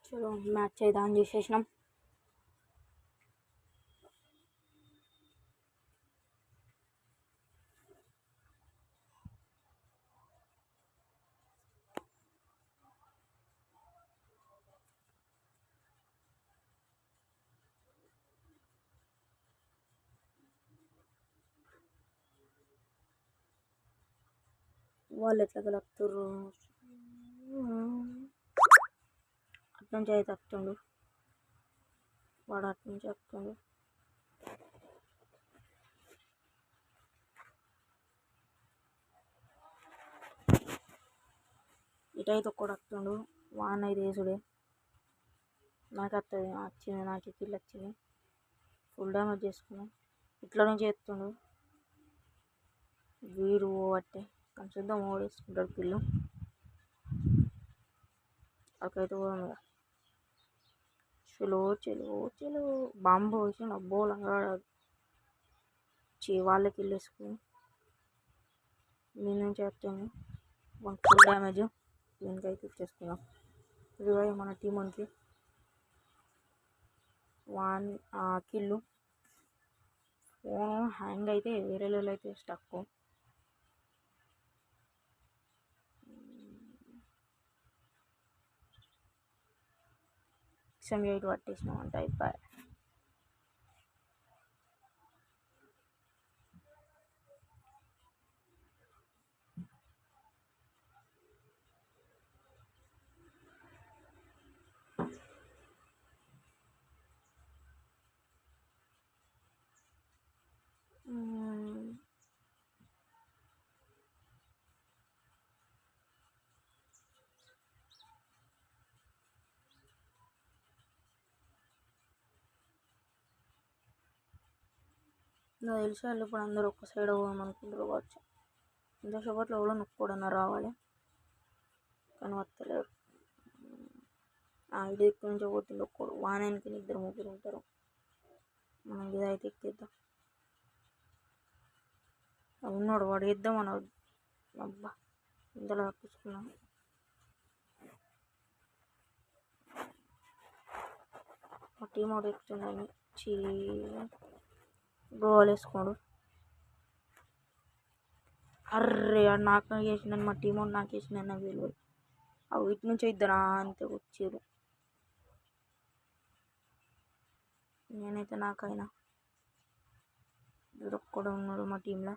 చలో మ్యాచ్ అయితే ఆన్ చేసేసినాం. వాళ్ళు ఎట్లా కలుపుతుర్రు అట్నుంచి అయితే వస్తుండు వాడు, అట్నుంచి వస్తుండు. ఇటైతే ఒక్కడు వస్తుండు, వాన్ అయితే వేసుడే. నాకు వస్తుంది, వచ్చింది, నాకు కిల్ వచ్చింది, ఫుల్ డ్యామేజ్ చేసుకున్నాం. ఇట్లా నుంచి ఎత్తుండు వీడు పోవట్టే, కానీ చూద్దాం ఓడేసుకుంటాడు కిల్లు. అక్కడైతే పోదాం. చలో చలో చలో బాంబు వేసిండు, అబ్బో లంగాడు వాళ్ళకి కిల్ వేసుకుని మీ నుంచి వస్తుంది. వన్ ఫుల్ డ్యామేజ్, దీనికైతే ఇచ్చేసుకున్నాం. రివైవ్ మన టీం మనకి వన్ కిల్లు. ఫోన్ హ్యాంగ్ అయితే వేరే లెవెల్ అయితే స్టక్. XM8 పట్టేసినాం అంటే అయిపోయి. నాకు తెలిసి వాళ్ళు ఇప్పుడు అందరూ ఒక్క సైడ్ పోదాం అనుకుంటారు కావచ్చు. ఇంతసేపట్లో కూడా నొక్కడన్నా రావాలి, కానీ వస్తలేరు. ఇది ఎక్కువ నుంచి పోతుంది ఒక్కడు, వానానికి ఇద్దరు ముగ్గురు ఉంటారు. మనం ఇదైతే ఎక్కిద్దాం. ఉన్నాడు వాడు, వేద్దాం అని. అబ్బా ఇంతలో తప్పించుకున్నాను. మా టీం ఒకటి ఎక్కుతుందని గోల్ వేసుకోడు. అర్రే నాకు వేసిందని, మా టీం నాకు వేసిందని నాకు తెలియదు. అవి ఇటు నుంచి ఇద్దరు అంతే వచ్చారు. నేనైతే నాకైనా ఒక్కడే ఉన్నాడు మా టీంలో.